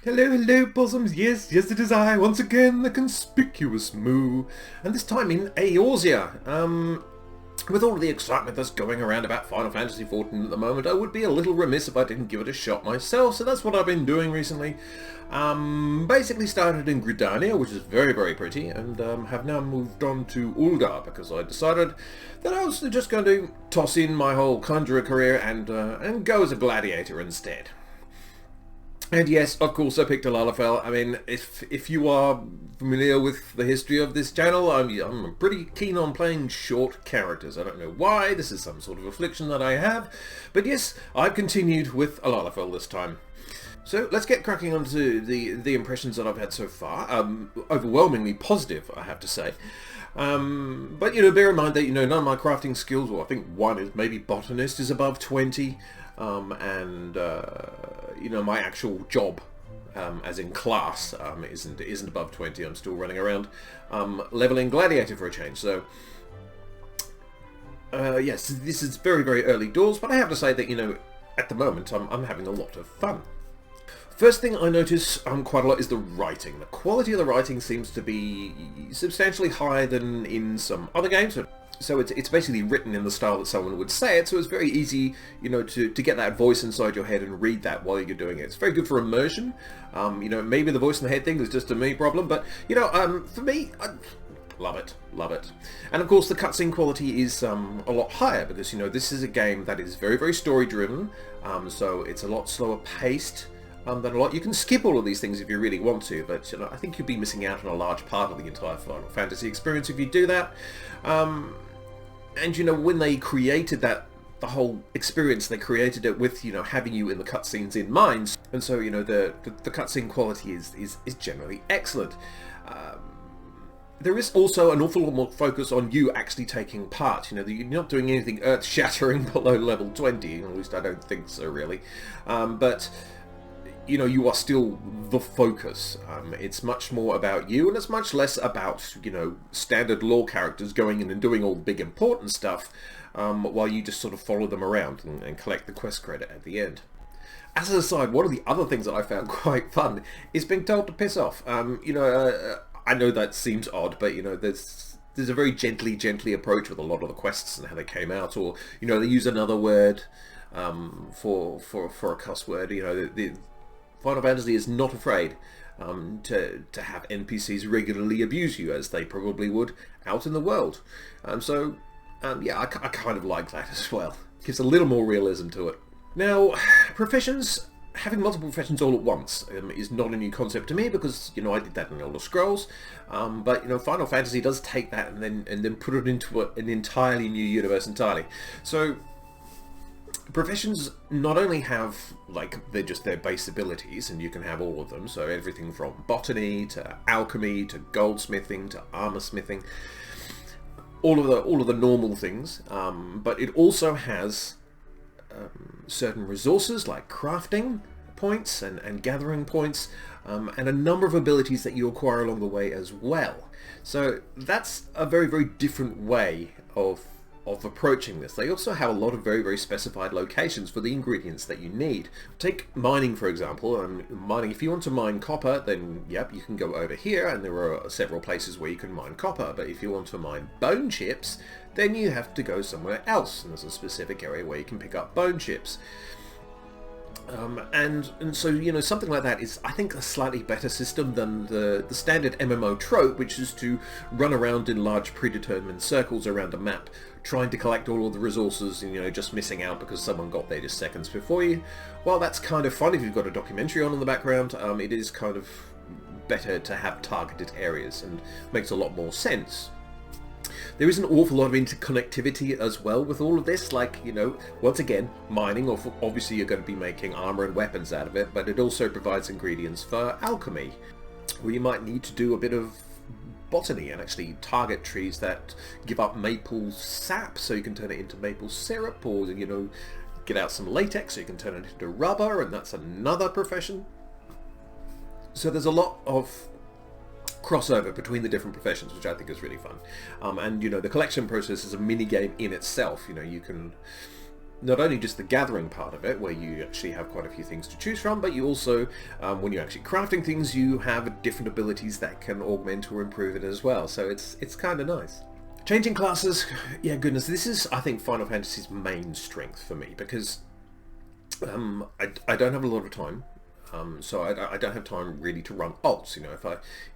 Hello, hello, possums. Yes, yes, it is I, once again, the conspicuous moo. And this time in Eorzea. With all of the excitement that's going around about Final Fantasy XIV at the moment, I would be a little remiss if I didn't give it a shot myself, so that's what I've been doing recently. Basically started in Gridania, which is very, very pretty, and have now moved on to Ul'dah, because I decided that I was just going to toss in my whole conjurer career and go as a gladiator instead. And yes, of course, I picked a Lalafell. I mean, if you are familiar with the history of this channel, I'm pretty keen on playing short characters. I don't know why, this is some sort of affliction that I have. But yes, I've continued with a Lalafell this time. So let's get cracking onto the impressions that I've had so far. Overwhelmingly positive, I have to say. But, bear in mind that, none of my crafting skills, well, I think one is maybe botanist is above 20. My actual job, as in class, isn't above 20. I'm still running around leveling gladiator for a change. So yes, this is very, very early doors, but I have to say that at the moment I'm having a lot of fun. First thing I notice quite a lot is the writing. The quality of the writing seems to be substantially higher than in some other games. So it's basically written in the style that someone would say it, so it's very easy, to get that voice inside your head and read that while you're doing it. It's very good for immersion. Maybe the voice in the head thing is just a me problem, but, for me, I love it, love it. And of course the cutscene quality is a lot higher because, this is a game that is very, very story-driven, so it's a lot slower paced. Than a lot. You can skip all of these things if you really want to, but I think you'd be missing out on a large part of the entire Final Fantasy experience if you do that. And when they created the whole experience, they created it with having you in the cutscenes in mind, and so the cutscene quality is generally excellent. There is also an awful lot more focus on you actually taking part. You're not doing anything earth-shattering below level 20, at least I don't think so really. But you are still the focus. It's much more about you, and it's much less about, standard lore characters going in and doing all the big important stuff, while you just sort of follow them around and collect the quest credit at the end. As an aside, one of the other things that I found quite fun is being told to piss off. I know that seems odd, but, there's a very gently approach with a lot of the quests and how they came out, or, they use another word for a cuss word. The Final Fantasy is not afraid to have NPCs regularly abuse you, as they probably would out in the world. Yeah, I kind of like that as well. Gives a little more realism to it. Now, professions, having multiple professions all at once is not a new concept to me because, I did that in Elder Scrolls. But, Final Fantasy does take that and then put it into an entirely new universe entirely. So professions not only have, they're just their base abilities, and you can have all of them, so everything from botany to alchemy to goldsmithing to armor smithing, all of the normal things, but it also has certain resources like crafting points and gathering points, and a number of abilities that you acquire along the way as well. So that's a very, very different way of approaching this. They also have a lot of very, very specified locations for the ingredients that you need. Take mining, for example. Mining, if you want to mine copper, then yep, you can go over here, and there are several places where you can mine copper. But if you want to mine bone chips, then you have to go somewhere else, and there's a specific area where you can pick up bone chips. And so, something like that is, I think, a slightly better system than the standard MMO trope, which is to run around in large predetermined circles around a map, trying to collect all of the resources and, just missing out because someone got there just seconds before you. While that's kind of fun if you've got a documentary on in the background, it is kind of better to have targeted areas and makes a lot more sense. There is an awful lot of interconnectivity as well with all of this, once again, mining, obviously you're going to be making armor and weapons out of it, but it also provides ingredients for alchemy, where you might need to do a bit of botany and actually target trees that give up maple sap so you can turn it into maple syrup, or, get out some latex so you can turn it into rubber, and that's another profession. So there's a lot of crossover between the different professions, which I think is really fun. And the collection process is a mini game in itself. You can not only just the gathering part of it, where you actually have quite a few things to choose from, but you also, when you're actually crafting things, you have different abilities that can augment or improve it as well. So it's kind of nice. Changing classes, yeah, goodness, this is, I think, Final Fantasy's main strength for me, because I don't have a lot of time. So I don't have time really to run alts. You know,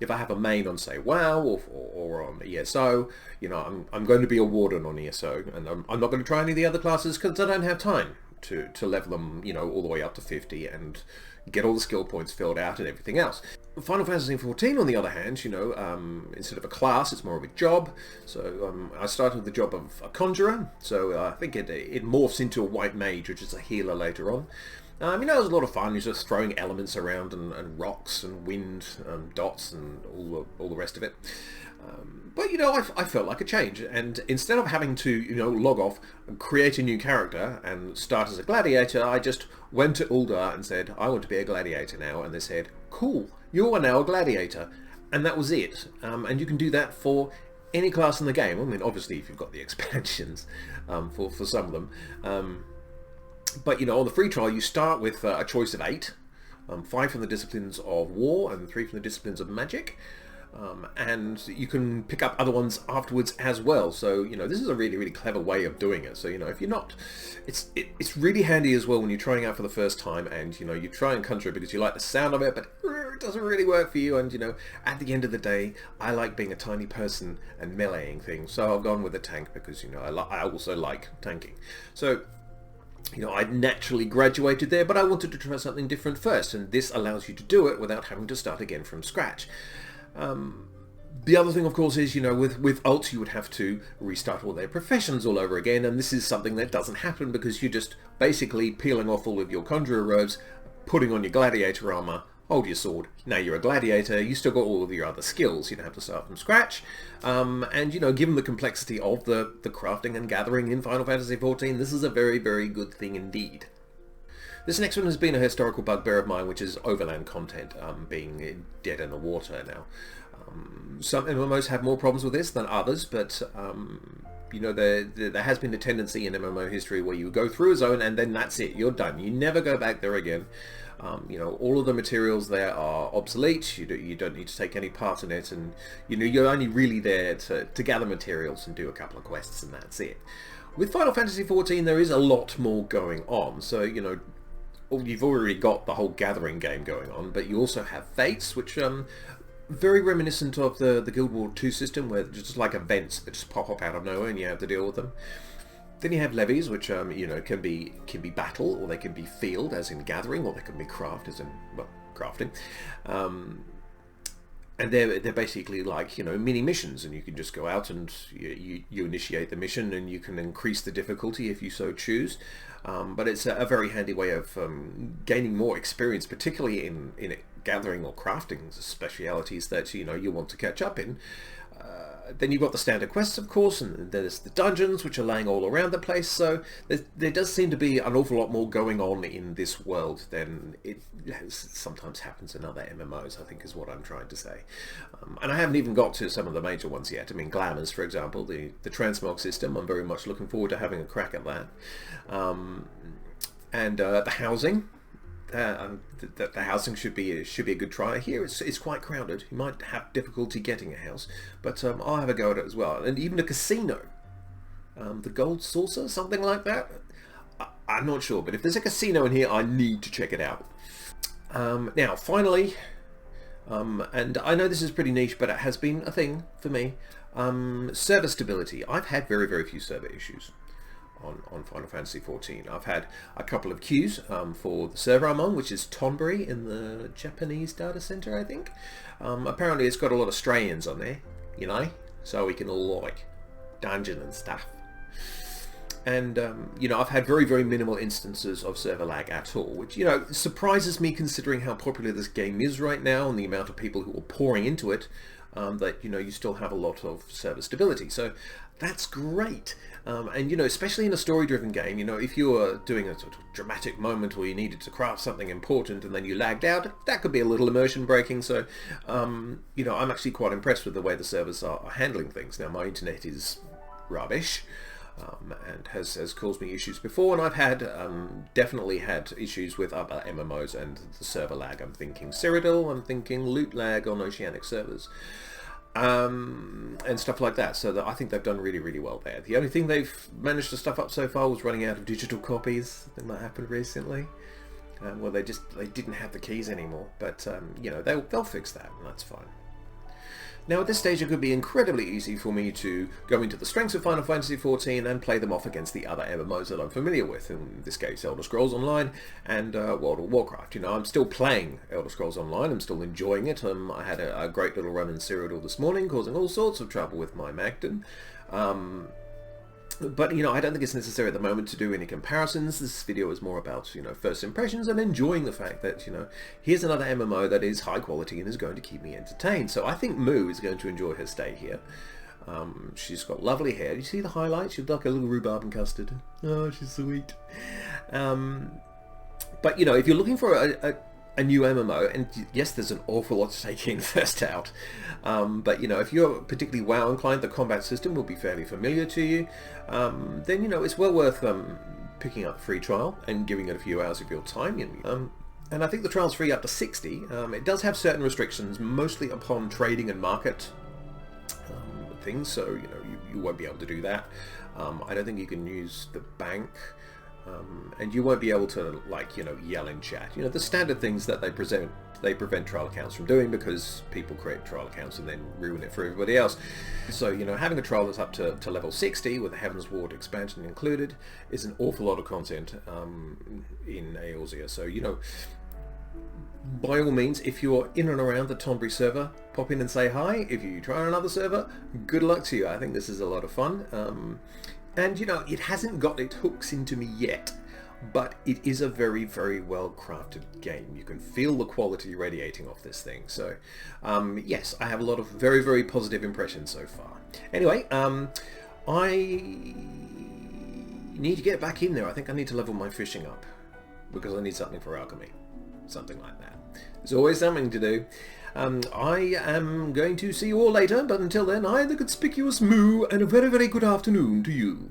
if I have a main on, say, WoW or on ESO, you know, I'm going to be a warden on ESO, and I'm not going to try any of the other classes because I don't have time to level them, you know, all the way up to 50 and get all the skill points filled out and everything else. Final Fantasy XIV, on the other hand, you know, instead of a class, it's more of a job. So I started with the job of a conjurer. So I think it morphs into a white mage, which is a healer later on. You know, it was a lot of fun. You're just throwing elements around and rocks and wind dots and all the rest of it. But, you know, I felt like a change. And instead of having to, you know, log off and create a new character and start as a gladiator, I just went to Ul'dah and said, I want to be a gladiator now. And they said, cool, you are now a gladiator. And that was it. And you can do that for any class in the game. I mean, obviously, if you've got the expansions for some of them. But, you know, on the free trial, you start with a choice of 8, 5 from the disciplines of war and 3 from the disciplines of magic. And you can pick up other ones afterwards as well. So, you know, this is a really, really clever way of doing it. So, you know, if you're not... It's really handy as well when you're trying out for the first time and, you know, you try and conjure it because you like the sound of it, but it doesn't really work for you. And, you know, at the end of the day, I like being a tiny person and meleeing things. So I've gone with a tank because, you know, I also like tanking. So... you know, I naturally graduated there, but I wanted to try something different first, and this allows you to do it without having to start again from scratch. The other thing, of course, is, you know, with alts, you would have to restart all their professions all over again, and this is something that doesn't happen because you're just basically peeling off all of your conjurer robes, putting on your gladiator armor, hold your sword. Now you're a gladiator, you still got all of your other skills. You don't have to start from scratch. And, you know, given the complexity of the crafting and gathering in Final Fantasy XIV, this is a very, very good thing indeed. This next one has been a historical bugbear of mine, which is overland content being dead in the water now. Some MMOs have more problems with this than others, but you know, there has been a tendency in MMO history where you go through a zone and then that's it, you're done. You never go back there again. You know, all of the materials there are obsolete. You don't need to take any part in it, and you know, you're only really there to gather materials and do a couple of quests, and that's it. With Final Fantasy XIV, there is a lot more going on. So, you know, you've already got the whole gathering game going on, but you also have fates, which very reminiscent of the Guild Wars 2 system, where just like events that just pop up out of nowhere and you have to deal with them. Then you have levies, which you know, can be battle, or they can be field, as in gathering, or they can be craft, as in, well, crafting. And they're basically like, you know, mini missions, and you can just go out and you initiate the mission, and you can increase the difficulty if you so choose. But it's a very handy way of gaining more experience, particularly in gathering or crafting specialities that, you know, you want to catch up in. Then you've got the standard quests, of course, and there's the dungeons, which are laying all around the place. So there does seem to be an awful lot more going on in this world than it sometimes happens in other MMOs, I think is what I'm trying to say. And I haven't even got to some of the major ones yet. I mean, Glamours, for example, the transmog system, I'm very much looking forward to having a crack at that. And the housing. The housing should be a good try. Here it's quite crowded. You might have difficulty getting a house, but I'll have a go at it as well. And even a casino, the Gold Saucer, something like that. I'm not sure, but if there's a casino in here, I need to check it out. Now, finally, and I know this is pretty niche, but it has been a thing for me. Server stability. I've had very, very few server issues on Final Fantasy XIV. I've had a couple of queues for the server I'm on, which is Tonbury in the Japanese data center, I think. Apparently it's got a lot of Australians on there, you know, so we can all like dungeon and stuff. And, you know, I've had very, very minimal instances of server lag at all, which, you know, surprises me considering how popular this game is right now and the amount of people who are pouring into it, that, you know, you still have a lot of server stability. So that's great. And, you know, especially in a story-driven game, you know, if you're doing a sort of dramatic moment where you needed to craft something important and then you lagged out, that could be a little immersion breaking. So, you know, I'm actually quite impressed with the way the servers are handling things. Now, my internet is rubbish. and has caused me issues before, and I've had definitely had issues with other MMOs and the server lag. I'm thinking Cyrodiil, I'm thinking loot lag on oceanic servers, and stuff like that. So I think they've done really, really well there. The only thing they've managed to stuff up so far was running out of digital copies. I think that happened recently. Well, they didn't have the keys anymore, but you know, they'll fix that, and that's fine. Now at this stage it could be incredibly easy for me to go into the strengths of Final Fantasy XIV and play them off against the other MMOs that I'm familiar with, in this case Elder Scrolls Online and World of Warcraft. You know, I'm still playing Elder Scrolls Online, I'm still enjoying it. I had a great little run in Cyrodiil this morning, causing all sorts of trouble with my Magden. But, you know, I don't think it's necessary at the moment to do any comparisons. This video is more about, you know, first impressions and enjoying the fact that, you know, here's another MMO that is high quality and is going to keep me entertained. So I think Moo is going to enjoy her stay here. She's got lovely hair. You see the highlights? She's like a little rhubarb and custard. Oh, she's sweet. But, you know, if you're looking for a new MMO, and yes, there's an awful lot to take in first out, but you know, if you're particularly WoW inclined, the combat system will be fairly familiar to you. Then, you know, it's well worth picking up the free trial and giving it a few hours of your time. And I think the trial's free up to 60. It does have certain restrictions, mostly upon trading and market things, so you know, you won't be able to do that. I don't think you can use the bank. And you won't be able to, like, you know, yell in chat. You know, the standard things that they prevent trial accounts from doing, because people create trial accounts and then ruin it for everybody else. So, you know, having a trial that's up to level 60 with the Heaven's Ward expansion included is an awful lot of content in Eorzea. So, you know, by all means, if you're in and around the Tamriel server, pop in and say hi. If you try on another server, good luck to you. I think this is a lot of fun. And, you know, it hasn't got its hooks into me yet, but it is a very, very well crafted game. You can feel the quality radiating off this thing. So, yes, I have a lot of very, very positive impressions so far. Anyway, I need to get back in there. I think I need to level my fishing up, because I need something for alchemy. Something like that. There's always something to do. I am going to see you all later, but until then, I, the conspicuous Moo, and a very, very good afternoon to you.